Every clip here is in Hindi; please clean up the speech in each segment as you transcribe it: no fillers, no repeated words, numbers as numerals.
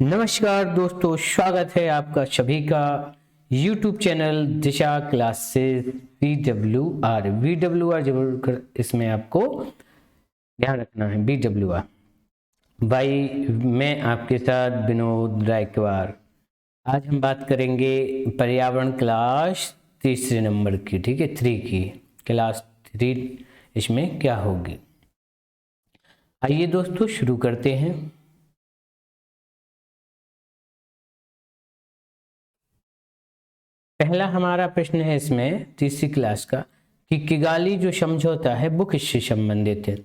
नमस्कार दोस्तों, स्वागत है आपका सभी का YouTube चैनल दिशा क्लासेस VWR जरूर कर, इसमें आपको ध्यान रखना है VWR। भाई मैं आपके साथ विनोद रायकवार। आज हम बात करेंगे पर्यावरण क्लास तीसरे नंबर की, ठीक है, 3 की क्लास 3 इसमें क्या होगी। आइए दोस्तों शुरू करते हैं। पहला हमारा प्रश्न है इसमें तीसरी क्लास का कि किगाली जो समझौता है वो किससे संबंधित है।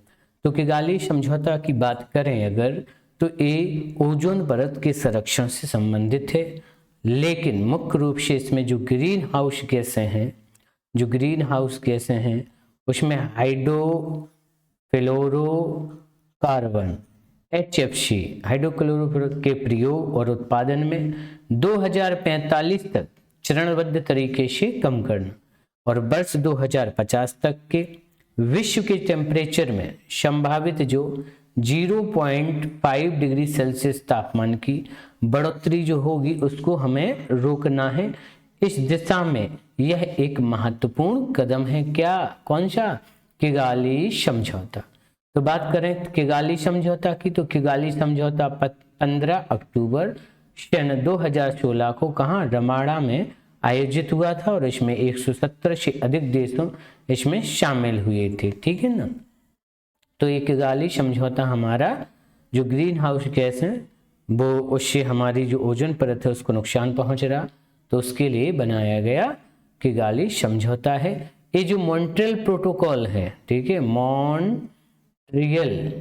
तो किगाली समझौता की बात करें अगर तो ये ओजोन परत के संरक्षण से संबंधित है, लेकिन मुख्य रूप से इसमें जो ग्रीन हाउस गैसें हैं उसमें हाइड्रोफ्लोरोकार्बन HFC हाइड्रोक्लोरोफोर के प्रयोग और उत्पादन में 2045 तक चरणबद्ध तरीके से कम करना और वर्ष 2050 तक के विश्व के टेम्परेचर में संभावित जो 0.5 डिग्री सेल्सियस तापमान की बढ़ोतरी जो होगी उसको हमें रोकना है। इस दिशा में यह एक महत्वपूर्ण कदम है। क्या, कौन सा? किगाली समझौता। तो बात करें किगाली समझौता की, तो किगाली समझौता 15 अक्टूबर सन 2016 को कहाँ, रमाड़ा में आयोजित हुआ था और इसमें 170 से अधिक देशों इसमें शामिल हुए थे, ठीक है ना। तो ये किगाली समझौता हमारा जो ग्रीन हाउस गैस है वो उससे हमारी जो ओजोन परत है उसको नुकसान पहुंच रहा, तो उसके लिए बनाया गया किगाली समझौता है। ये जो मॉन्ट्रियल प्रोटोकॉल है, ठीक है, मॉन्ट्रियल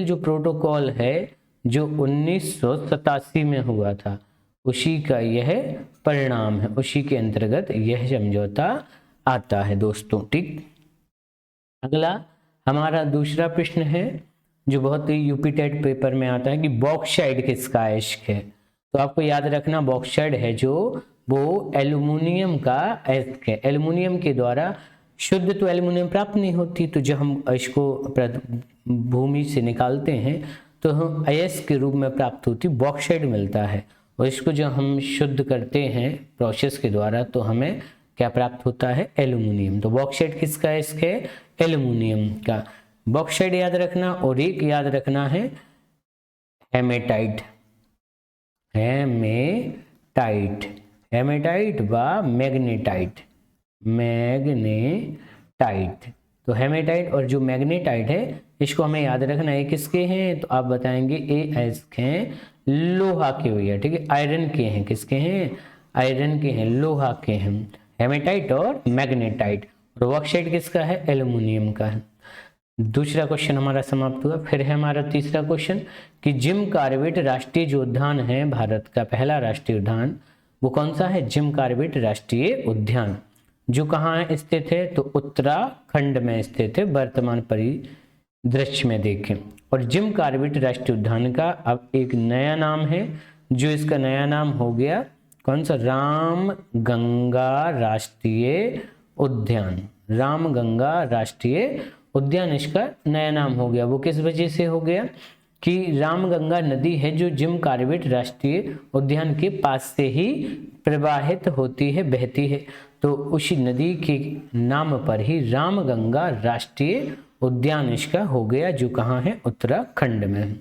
जो प्रोटोकॉल है जो 1987 में हुआ था उसी का यह परिणाम है, उसी के अंतर्गत यह समझौता आता है दोस्तों, ठीक। अगला हमारा दूसरा प्रश्न है जो बहुत ही यूपी टेट पेपर में आता है कि बॉक्साइट किसका अयस्क है। तो आपको याद रखना बॉक्साइट है जो वो एल्युमिनियम का अयस्क है। एल्युमिनियम के द्वारा शुद्ध तो एल्युमिनियम प्राप्त नहीं होती, तो जब हम इसको भूमि से निकालते हैं तो हम अयस्क के रूप में प्राप्त होती बॉक्साइट मिलता है, और इसको जब हम शुद्ध करते हैं प्रोसेस के द्वारा तो हमें क्या प्राप्त होता है, एल्युमिनियम। तो बॉक्साइट किसका अयस्क है, एल्युमिनियम का। बॉक्साइट याद रखना, और एक याद रखना है हेमेटाइट व मैग्नेटाइट। तो हेमेटाइट और जो मैग्नेटाइट है इसको हमें याद रखना है किसके हैं, तो आप बताएंगे ए अयस्क हैं लोहा के भैया, ठीक है, आयरन के हैं। किसके हैं, आयरन के हैं, लोहा के हैं, हेमेटाइट और मैग्नेटाइट। और बॉक्साइट किसका है, एल्युमिनियम का है। दूसरा क्वेश्चन हमारा समाप्त हुआ। फिर है हमारा तीसरा क्वेश्चन कि जिम कॉर्बेट राष्ट्रीय जो उद्यान है भारत का पहला राष्ट्रीय उद्यान वो कौन सा है, जिम कॉर्बेट राष्ट्रीय उद्यान, जो कहाँ स्थित है, तो उत्तराखंड में स्थित है वर्तमान परिदृश्य में देखें। और जिम कॉर्बेट राष्ट्रीय उद्यान का अब एक नया नाम है, जो इसका नया नाम हो गया कौन सा, रामगंगा राष्ट्रीय उद्यान। रामगंगा राष्ट्रीय उद्यान इसका नया नाम हो गया। वो किस वजह से हो गया कि रामगंगा नदी है जो जिम कॉर्बेट राष्ट्रीय उद्यान के पास से ही प्रवाहित होती है, बहती है, तो उसी नदी के नाम पर ही रामगंगा राष्ट्रीय उद्यान इसका हो गया, जो कहाँ है, उत्तराखंड में।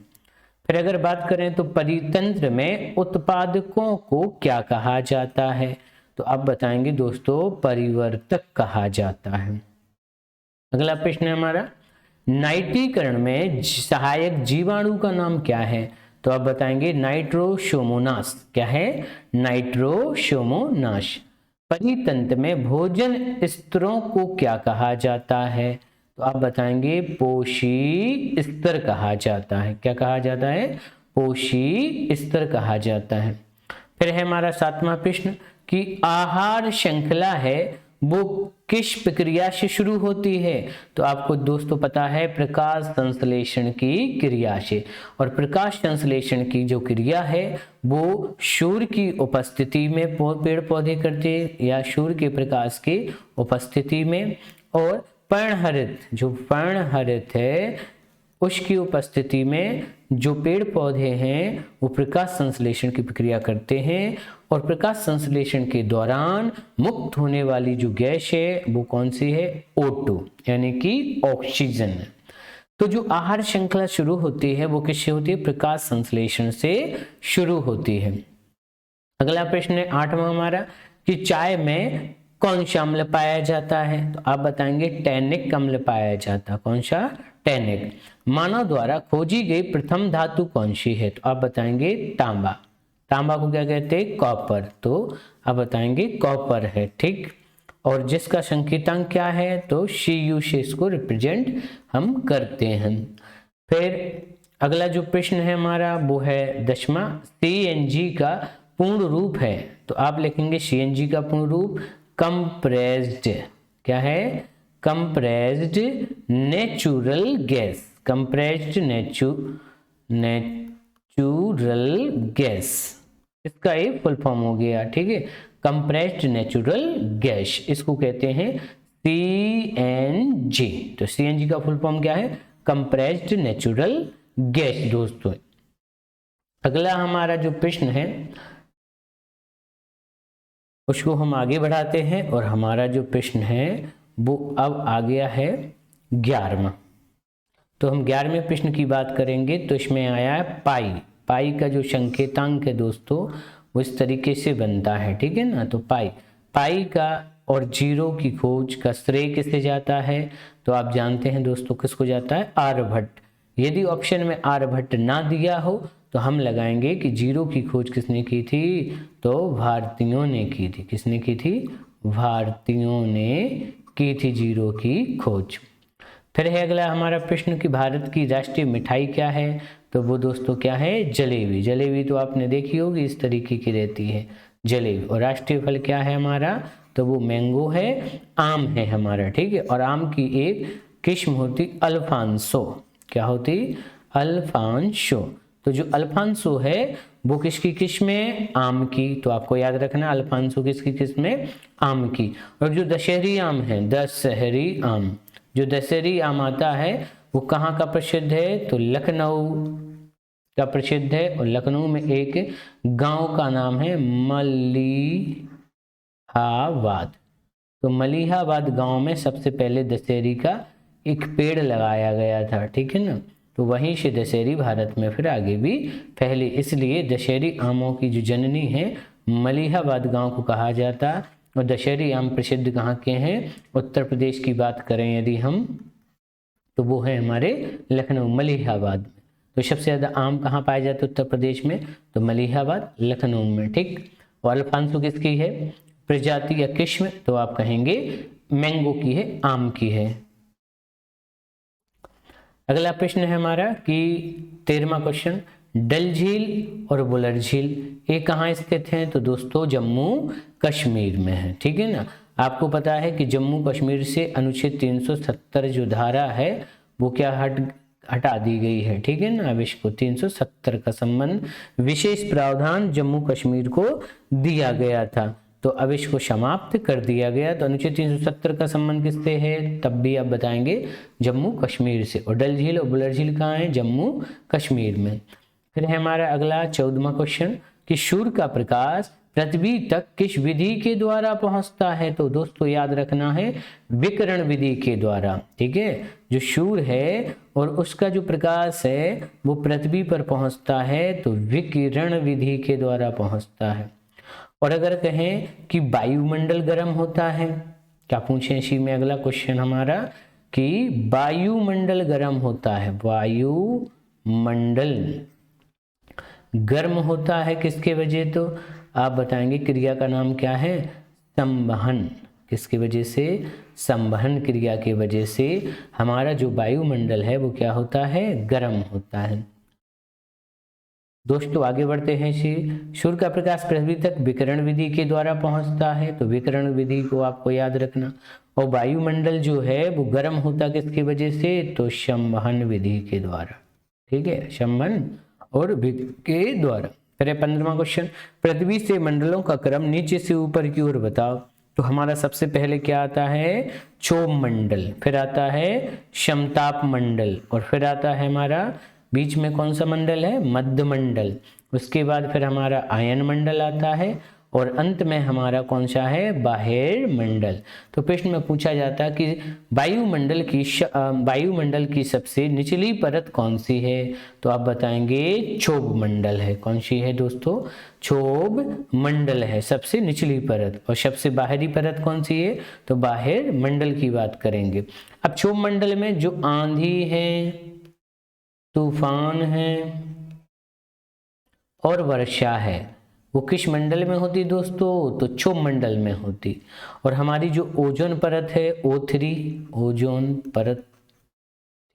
फिर अगर बात करें तो परितंत्र में उत्पादकों को क्या कहा जाता है, तो आप बताएंगे दोस्तों परिवर्तक कहा जाता है। अगला प्रश्न है हमारा नाइट्रीकरण में सहायक जीवाणु का नाम क्या है, तो आप बताएंगे नाइट्रोसोमोनास। क्या है, नाइट्रोसोमोनास। परितंत्र में भोजन स्तरों को क्या कहा जाता है, तो आप बताएंगे पोषी स्तर कहा जाता है। क्या कहा जाता है, पोषी स्तर कहा जाता है। फिर है हमारा सातवां प्रश्न कि आहार श्रृंखला है वो किस प्रक्रिया से शुरू होती है, तो आपको दोस्तों पता है प्रकाश संश्लेषण की क्रिया से। और प्रकाश संश्लेषण की जो क्रिया है वो सूर्य की उपस्थिति में पेड़ पौधे करते हैं, या सूर्य के प्रकाश की उपस्थिति में। और पर्णहरित है उसकी उपस्थिति में जो पेड़ पौधे हैं वो प्रकाश संश्लेषण की प्रक्रिया करते हैं, और प्रकाश संश्लेषण के दौरान मुक्त होने वाली जो गैस है वो कौन सी है? O2 यानी कि ऑक्सीजन। तो जो आहार श्रृंखला शुरू होती है वो किससे होती है? प्रकाश संश्लेषण से शुरू होती है। अगला प्रश्न है 8वां हमारा कि चाय में कौन सा अम्ल पाया जाता है? तो आप बताएंगे टैनिक अम्ल पाया जाता है। कौन सा? टैनिक। मानव द्वारा खोजी गई प्रथम धातु कौन सी है? तो आप बताएंगे तांबा। तांबा को क्या कहते हैं? कॉपर। तो आप बताएंगे कॉपर है, ठीक। और जिसका संकेतांक क्या है? तो Cu से इसको रिप्रेजेंट हम करते हैं। फिर अगला जो प्रश्न है हमारा वो है 10वां, CNG का पूर्ण रूप है। तो आप लिखेंगे CNG का पूर्ण रूप कंप्रेस्ड, क्या है? Compressed natural gas. Compressed natural gas, इसका एक फुल फॉर्म हो गया, ठीक है। कंप्रेस्ड नेचुरल गैस, इसको कहते हैं CNG। तो CNG का फुल फॉर्म क्या है? कंप्रेस्ड नेचुरल गैस दोस्तों। अगला हमारा जो प्रश्न है उसको हम आगे बढ़ाते हैं, और हमारा जो प्रश्न है वो अब आ गया है 11वां। तो हम 11वें प्रश्न की बात करेंगे। तो इसमें आया है पाई। पाई का जो संकेतांक है दोस्तों वो इस तरीके से बनता है, ठीक है ना। तो पाई का और जीरो की खोज का श्रेय किसे जाता है? तो आप जानते हैं दोस्तों किसको जाता है? आर्यभट्ट। यदि ऑप्शन में आर्यभट्ट ना दिया हो तो हम लगाएंगे कि जीरो की खोज किसने की थी? तो भारतीयों ने की थी। किसने की थी? भारतीयों ने की थी जीरो की खोज। फिर है अगला हमारा प्रश्न कि भारत की राष्ट्रीय मिठाई क्या है? तो वो दोस्तों क्या है? जलेबी। जलेबी तो आपने देखी होगी, इस तरीके की रहती है जलेबी। और राष्ट्रीय फल क्या है हमारा? तो वो मैंगो है, आम है हमारा, ठीक है। और आम की एक किस्म होती अल्फांसो। क्या होती? अल्फांसो। तो जो अल्फांसो है वो किसकी किस्म है? आम की। तो आपको याद रखना अल्फांसो किसकी किस्म है? आम की। और जो दशहरी आम है, दशहरी आम, जो दशहरी आम आता है वो कहाँ का प्रसिद्ध है? तो लखनऊ का प्रसिद्ध है। और लखनऊ में एक गांव का नाम है मलिहाबाद। तो मलिहाबाद गांव में सबसे पहले दशहरी का एक पेड़ लगाया गया था, ठीक है ना। तो वहीं से दशहरी भारत में फिर आगे भी फैली, इसलिए दशहरी आमों की जो जननी है मलिहाबाद गांव को कहा जाता। और दशहरी आम प्रसिद्ध कहाँ के हैं? उत्तर प्रदेश की बात करें यदि हम तो वो है हमारे लखनऊ, मलिहाबाद में। तो सबसे ज़्यादा आम कहाँ पाए जाते उत्तर प्रदेश में? तो मलिहाबाद, लखनऊ में, ठीक। और अल्फांसो किसकी है प्रजाति या किस्म? तो आप कहेंगे मैंगो की है, आम की है। अगला प्रश्न है हमारा कि 13वां क्वेश्चन, डल झील और बुलर झील ये कहाँ स्थित हैं? तो दोस्तों जम्मू कश्मीर में है, ठीक है ना। आपको पता है कि जम्मू कश्मीर से अनुच्छेद 370 जो धारा है वो क्या हटा दी गई है, ठीक है ना। अब इसको 370 का संबंध विशेष प्रावधान जम्मू कश्मीर को दिया गया था, तो अब इसको समाप्त कर दिया गया। तो अनुच्छेद 370 का संबंध किससे है? तब भी आप बताएंगे जम्मू कश्मीर से। और डल झील और बुलर झील कहाँ है? जम्मू कश्मीर में। फिर है हमारा अगला 14वां क्वेश्चन कि सूर्य का प्रकाश पृथ्वी तक किस विधि के द्वारा पहुंचता है? तो दोस्तों याद रखना है विकिरण विधि के द्वारा, ठीक है। जो सूर्य है और उसका जो प्रकाश है वो पृथ्वी पर पहुंचता है तो विकिरण विधि के द्वारा पहुंचता है। और अगर कहें कि वायुमंडल गर्म होता है, क्या पूछे इसी में अगला क्वेश्चन हमारा कि वायुमंडल गर्म होता है, वायुमंडल गर्म होता है किसके वजह? तो आप बताएंगे क्रिया का नाम क्या है? संवहन। किसकी वजह से? संवहन क्रिया के वजह से हमारा जो वायुमंडल है वो क्या होता है? गर्म होता है। दोस्तों आगे बढ़ते हैं। सूर्य का प्रकाश पृथ्वी तक विकिरण विधि के द्वारा पहुंचता है, तो विकिरण विधि को आपको याद रखना। और वायुमंडल जो है वो गर्म होता किसकी वजह से? तो संवहन विधि के द्वारा, ठीक है, संवहन और के द्वारा। फिर 15वां क्वेश्चन, पृथ्वी से मंडलों का क्रम नीचे से ऊपर की ओर बताओ। तो हमारा सबसे पहले क्या आता है, क्षोभ मंडल, फिर आता है समताप मंडल, और फिर आता है हमारा बीच में कौन सा मंडल है, मध्य मंडल। उसके बाद फिर हमारा आयन मंडल आता है, और अंत में हमारा कौन सा है, बाह्य मंडल। तो प्रश्न में पूछा जाता है कि वायुमंडल की सबसे निचली परत कौन सी है, तो आप बताएंगे क्षोभ मंडल है। कौन सी है दोस्तों, क्षोभ मंडल है सबसे निचली परत। और सबसे बाहरी परत कौन सी है, तो बाह्य मंडल की बात करेंगे। अब क्षोभ मंडल में जो आंधी है, तूफान है और वर्षा है, वो किस मंडल में होती दोस्तों, तो क्षोभ मंडल में होती। और हमारी जो ओजोन परत है, O3 ओजोन परत,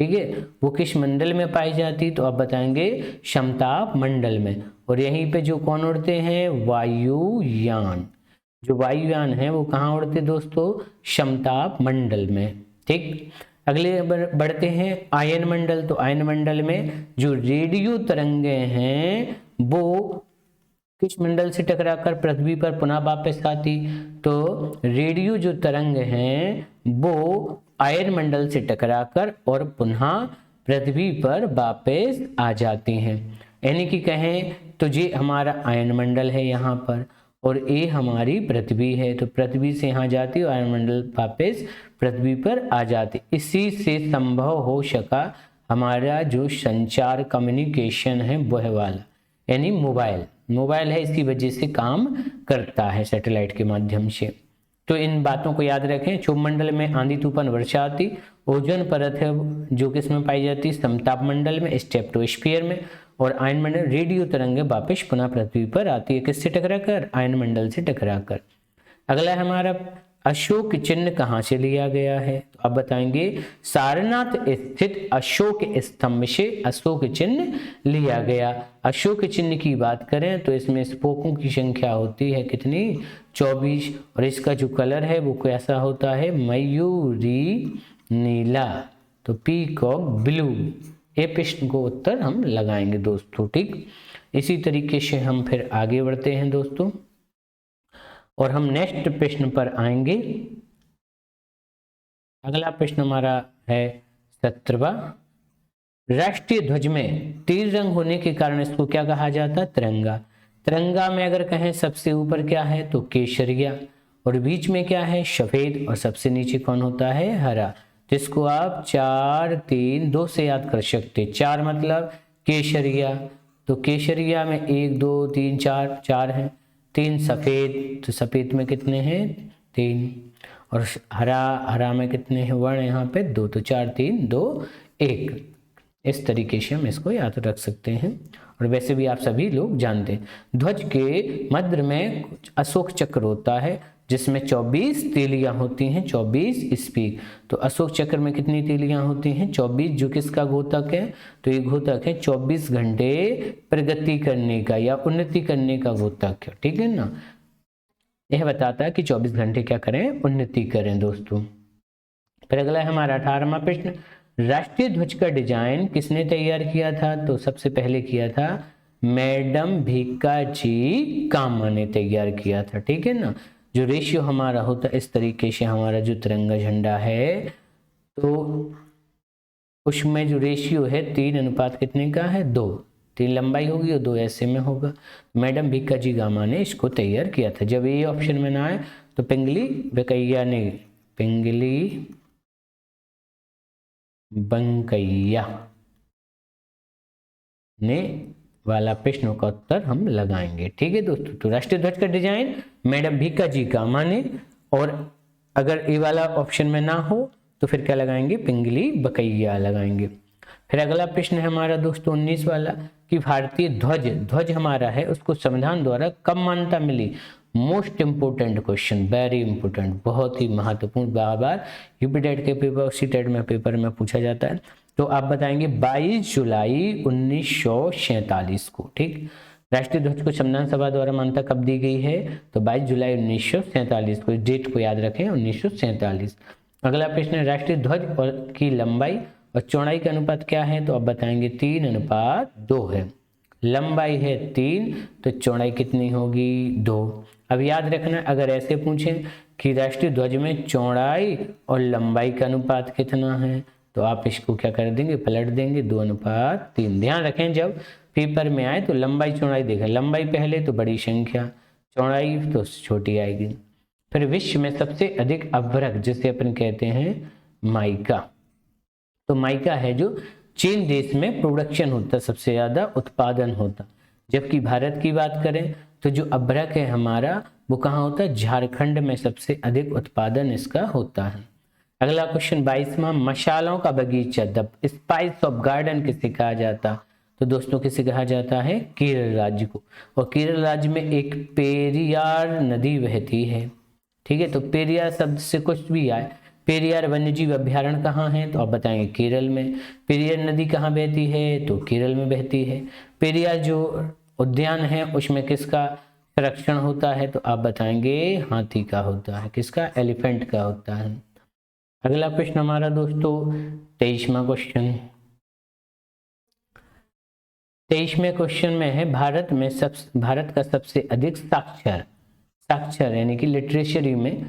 ठीक है, वो किस मंडल में पाई जाती, तो आप बताएंगे समताप मंडल में। और यहीं पे जो कौन उड़ते हैं, वायुयान, जो वायुयान है वो कहाँ उड़ते दोस्तों, समताप मंडल में। ठीक, अगले बढ़ते हैं आयन मंडल। तो आयन मंडल में जो रेडियो तरंगे हैं वो किस मंडल से टकराकर पृथ्वी पर पुनः वापस आती, तो रेडियो जो तरंग हैं वो आयन मंडल से टकराकर और पुनः पृथ्वी पर वापस आ जाती हैं। यानी कि कहें तो ये हमारा आयन मंडल है यहाँ पर, और ये हमारी पृथ्वी है, तो पृथ्वी से यहाँ जाती और आयन मंडल वापस पृथ्वी पर आ जाती। इसी से संभव हो सका हमारा जो संचार कम्युनिकेशन है वह वाला, यानी मोबाइल है, इसकी वजह से काम करता है सैटेलाइट के माध्यम से। तो इन बातों को याद रखें। क्षोभ मंडल में आंधी तूफान वर्षा आती, ओजोन परत है जो किसमें पाई जाती, समताप मंडल में, स्ट्रेटोस्फीयर में, और आयन मंडल रेडियो तरंगे वापस पुनः पृथ्वी पर आती है, किससे टकराकर, आयन मंडल से टकराकर। अगला हमारा अशोक चिन्ह कहाँ से लिया गया है, तो आप बताएंगे सारनाथ स्थित अशोक स्तंभ से अशोक चिन्ह लिया गया। अशोक चिन्ह की बात करें तो इसमें स्पोकों की संख्या होती है कितनी, 24, और इसका जो कलर है वो कैसा होता है, मयूरी नीला, तो पीकॉक ब्लू। ये प्रश्न को उत्तर हम लगाएंगे दोस्तों। ठीक, इसी तरीके से हम फिर आगे बढ़ते हैं दोस्तों, और हम नेक्स्ट प्रश्न पर आएंगे। अगला प्रश्न हमारा है 17वां। राष्ट्रीय ध्वज में 3 रंग होने के कारण इसको क्या कहा जाता है, तिरंगा। तिरंगा में अगर कहें सबसे ऊपर क्या है, तो केसरिया, और बीच में क्या है, सफेद, और सबसे नीचे कौन होता है, हरा। जिसको आप 4, 3, 2 से याद कर सकते। 4 मतलब केसरिया, तो केसरिया में 1, 2, 3, 4 हैं। 3 सफेद, तो सफेद में कितने हैं, 3, और हरा में कितने हैं वर्ण यहाँ पे 2, तो 4, 3, 2, 1। इस तरीके से हम इसको याद रख सकते हैं, और वैसे भी आप सभी लोग जानते हैं। ध्वज के मध्य में अशोक चक्र होता है जिसमें 24 तीलियां होती हैं, 24 स्पीक। तो अशोक चक्र में कितनी तीलियां होती हैं, 24, जो किसका घोतक है, तो ये घोतक है 24 घंटे प्रगति करने का या उन्नति करने का घोतक है। ठीक है ना, यह बताता है कि 24 घंटे क्या करें, उन्नति करें दोस्तों। फिर अगला है हमारा 18वां प्रश्न। राष्ट्रीय ध्वज का डिजाइन किसने तैयार किया था, तो सबसे पहले किया था मैडम भीकाजी कामा ने तैयार किया था। ठीक है ना, जो रेशियो हमारा होता है इस तरीके से, हमारा जो तिरंगा झंडा है तो उसमें जो रेशियो है 3 अनुपात कितने का है, 2। 3 लंबाई होगी और 2 ऐसे में होगा। मैडम भीकाजी कामा ने इसको तैयार किया था। जब ये ऑप्शन में ना आए तो पिंगली बंकैया ने वाला प्रश्नों का उत्तर हम लगाएंगे। ठीक है दोस्तों, तो राष्ट्रीय ध्वज का डिजाइन मैडम भीकाजी कामा ने, और अगर ये वाला ऑप्शन में ना हो तो फिर क्या लगाएंगे, पिंगली बकैया लगाएंगे। फिर अगला प्रश्न है हमारा दोस्तों 19 वाला कि भारतीय ध्वज हमारा है उसको संविधान द्वारा कब मान्यता मिली। Most important question, very important, बहुत ही महत्वपूर्ण, बार यूपीटेट के पेपर, सीटेट में पेपर में पूछा जाता है। तो आप बताएंगे 22 जुलाई 1947 को। ठीक, राष्ट्रीय ध्वज को संविधान सभा द्वारा मान्यता कब दी गई है, तो 22 जुलाई 1947 को। डेट को याद रखें, 1947। अगला प्रश्न है राष्ट्रीय ध्वज की लंबाई और चौड़ाई का अनुपात क्या है, तो आप बताएंगे 3:2 है। लंबाई है 3, तो चौड़ाई कितनी होगी 2। अब याद रखना, अगर ऐसे पूछें कि राष्ट्रीय ध्वज में चौड़ाई और लंबाई का अनुपात कितना है, तो आप इसको क्या कर देंगे, पलट देंगे, 2:3। ध्यान रखें जब पेपर में आए तो लंबाई चौड़ाई देखें, लंबाई पहले तो बड़ी संख्या, चौड़ाई तो छोटी आएगी। फिर विश्व में सबसे अधिक अभ्रक जिसे अपन कहते हैं माइका, तो माइका है जो चीन देश में प्रोडक्शन होता, सबसे ज्यादा उत्पादन होता। जबकि भारत की बात करें तो जो अभ्रक है हमारा वो कहाँ होता है, झारखंड में सबसे अधिक उत्पादन इसका होता है। अगला क्वेश्चन 22वां, मशालों का बगीचा द स्पाइस ऑफ गार्डन किसे कहा जाता, तो दोस्तों किसे कहा जाता है, केरल राज्य को। और केरल राज्य में एक पेरियार नदी बहती है, ठीक है। तो पेरियार शब्द से कुछ भी आए, पेरियार वन्यजीव अभ्यारण्य कहाँ है, तो आप बताएंगे केरल में। पेरियार नदी कहाँ बहती है, तो केरल में बहती है। पेरियार जो उद्यान है उसमें किसका संरक्षण होता है, तो आप बताएंगे हाथी का होता है, किसका, एलिफेंट का होता है। अगला प्रश्न हमारा दोस्तों 23वां क्वेश्चन, 23वें क्वेश्चन में है भारत का सबसे अधिक साक्षर यानी कि लिटरेचरी में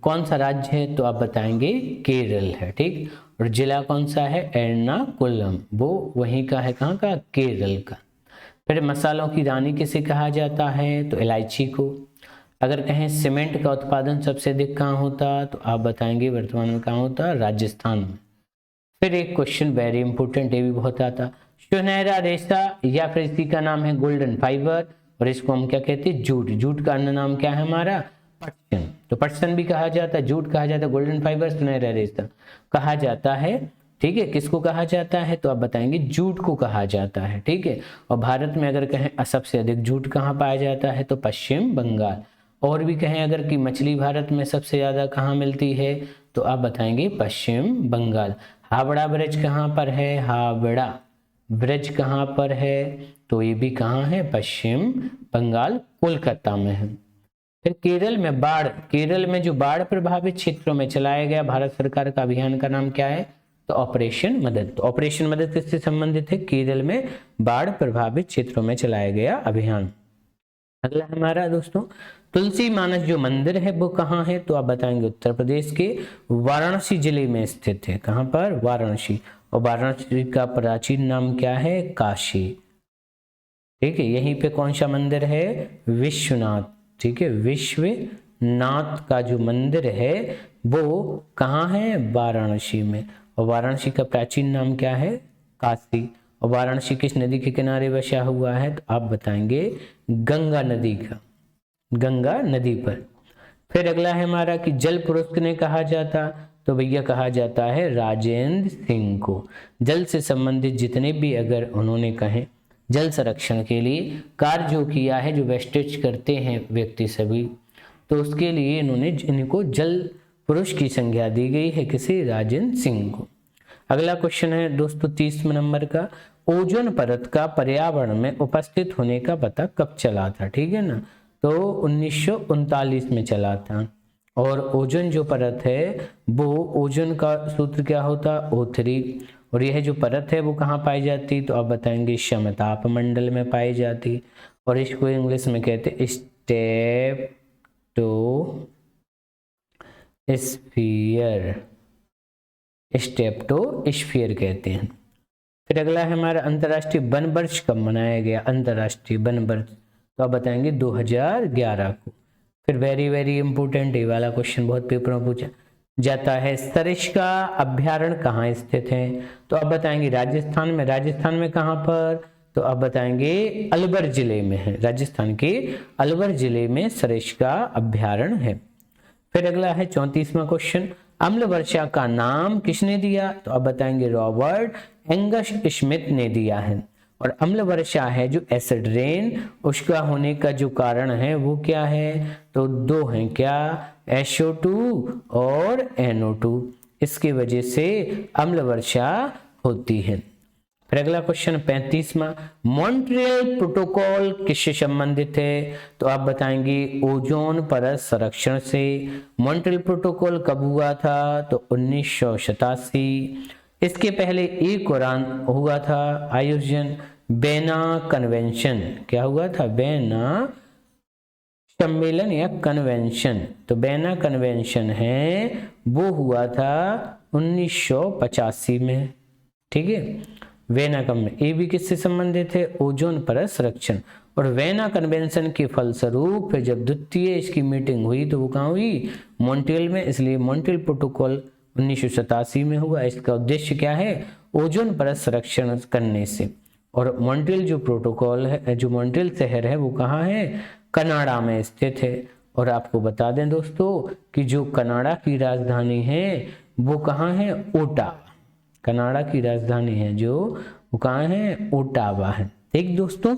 कौन सा राज्य है, तो आप बताएंगे केरल है, ठीक। और जिला कौन सा है, एर्नाकुलम, वो वहीं का है, कहाँ का, केरल का। फिर मसालों की रानी किसे कहा जाता है, तो इलायची को। अगर कहें सीमेंट का उत्पादन सबसे अधिक कहाँ होता, तो आप बताएंगे वर्तमान में कहाँ होता, राजस्थान में। फिर एक क्वेश्चन वेरी इंपॉर्टेंट, ये भी बहुत आता, सुनहरा रेशा या फिर इसी का नाम है गोल्डन फाइबर, और इसको हम क्या कहते हैं, जूट। जूट का अन्य नाम क्या है हमारा, पटसन। तो पटसन भी कहा जाता है, जूट कहा जाता है, गोल्डन फाइबर सुनहरा रेशा कहा जाता है, ठीक है। किसको कहा जाता है, तो आप बताएंगे जूट को कहा जाता है, ठीक है। और भारत में अगर कहें सबसे अधिक जूट कहाँ पाया जाता है, तो पश्चिम बंगाल। और भी कहें अगर कि मछली भारत में सबसे ज्यादा कहाँ मिलती है, तो आप बताएंगे पश्चिम बंगाल। हावड़ा ब्रिज कहाँ पर है, हावड़ा ब्रिज कहाँ पर है, तो ये भी कहाँ है, पश्चिम बंगाल, कोलकाता में है। फिर केरल में बाढ़, केरल में जो बाढ़ प्रभावित क्षेत्रों में चलाया गया भारत सरकार का अभियान का नाम क्या है, तो ऑपरेशन मदद। तो ऑपरेशन मदद किससे संबंधित है, केरल में बाढ़ प्रभावित क्षेत्रों में चलाया गया अभियान। अगला हमारा दोस्तों तुलसी मानस जो मंदिर है वो कहाँ है, तो आप बताएंगे उत्तर प्रदेश के वाराणसी जिले में स्थित है। कहाँ पर, वाराणसी। और वाराणसी का प्राचीन नाम क्या है, काशी, ठीक है। यहीं पे कौन सा मंदिर है, विश्वनाथ, ठीक है। विश्वनाथ का जो मंदिर है वो कहाँ है, वाराणसी में। और वाराणसी का प्राचीन नाम क्या है, काशी। और वाराणसी किस नदी के किनारे बसा हुआ है, तो आप बताएंगे गंगा नदी का, गंगा नदी पर। फिर अगला है हमारा कि जल पुरुष किन्हें कहा जाता, तो भैया कहा जाता है राजेंद्र सिंह को। जल से संबंधित जितने भी अगर उन्होंने कहे जल संरक्षण के लिए कार्य जो किया है, जो वेस्टेज करते हैं व्यक्ति सभी, तो उसके लिए इनको जल पुरुष की संज्ञा दी गई है, किसे, राजेंद्र सिंह को। अगला क्वेश्चन है दोस्तों 30 नंबर का, ओजोन परत का पर्यावरण में उपस्थित होने का पता कब चला था, ठीक है ना, तो 1939 में चला था। और ओजोन जो परत है वो ओजोन का सूत्र क्या होता, O3। और यह जो परत है वो कहाँ पाई जाती, तो आप बताएंगे समताप मंडल में पाई जाती। और इसको इंग्लिश में कहते स्टेप्टोस्फीयर कहते हैं। फिर अगला है हमारा अंतर्राष्ट्रीय वन वर्ष कब मनाया गया, अंतर्राष्ट्रीय वन वर्ष, तो आप बताएंगे 2011 को। फिर वेरी इंपोर्टेंट ये वाला क्वेश्चन बहुत पेपरों में पूछा जाता है, सरिस्का अभ्यारण्य कहाँ स्थित है, तो आप बताएंगे राजस्थान में। राजस्थान में कहाँ पर, तो आप बताएंगे अलवर जिले में है, राजस्थान के अलवर जिले में सरिस्का अभ्यारण्य है। फिर अगला है 34वां क्वेश्चन, अम्ल वर्षा का नाम किसने दिया, तो आप बताएंगे रॉबर्ट एंगस स्मिथ ने दिया है। और अम्ल वर्षा है जो एसिड रेन, उसका होने का जो कारण है वो क्या है, तो दो हैं, क्या, SO2 और NO2, इसकी वजह से अम्ल वर्षा होती है। फिर अगला क्वेश्चन 35वां, मॉन्ट्रियल प्रोटोकॉल किससे संबंधित है, तो आप बताएंगे ओजोन परत संरक्षण से। मॉन्ट्रियल प्रोटोकॉल कब हुआ था, तो 1987। इसके पहले एक और हुआ था आयोजन वेना कन्वेंशन। क्या हुआ था? वेना सम्मेलन या कन्वेंशन। तो वेना कन्वेंशन है वो हुआ था 1985 में। ठीक है, वेना कन्वेंशन ये भी किससे संबंधित है? ओजोन परत संरक्षण। और वेना कन्वेंशन के फलस्वरूप जब द्वितीय इसकी मीटिंग हुई तो वो कहाँ हुई? मॉन्ट्रियल में। इसलिए मॉन्ट्रियल प्रोटोकॉल 1987 में हुआ। इसका उद्देश्य क्या है? ओजोन परत संरक्षण करने से। और मॉन्ट्रियल जो प्रोटोकॉल है, जो मॉन्ट्रियल शहर है वो कहाँ है? कनाडा में स्थित है। और आपको बता दें दोस्तों कि जो कनाडा की राजधानी है वो कहाँ है? ओटावा। कनाडा की राजधानी है जो वो कहाँ है? ओटावा है। ठीक दोस्तों,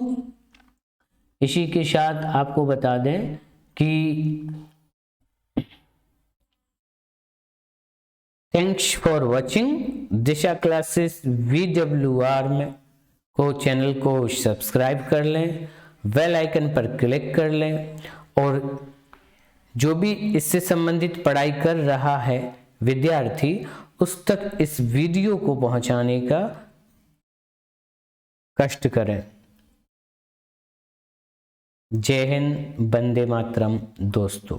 इसी के साथ आपको बता दें कि thanks for watching Disha classes VWR में को चैनल को सब्सक्राइब कर लें, बेल आइकन पर क्लिक कर लें, और जो भी इससे संबंधित पढ़ाई कर रहा है विद्यार्थी उस तक इस वीडियो को पहुंचाने का कष्ट करें। जय हिंद, वंदे मातरम दोस्तों।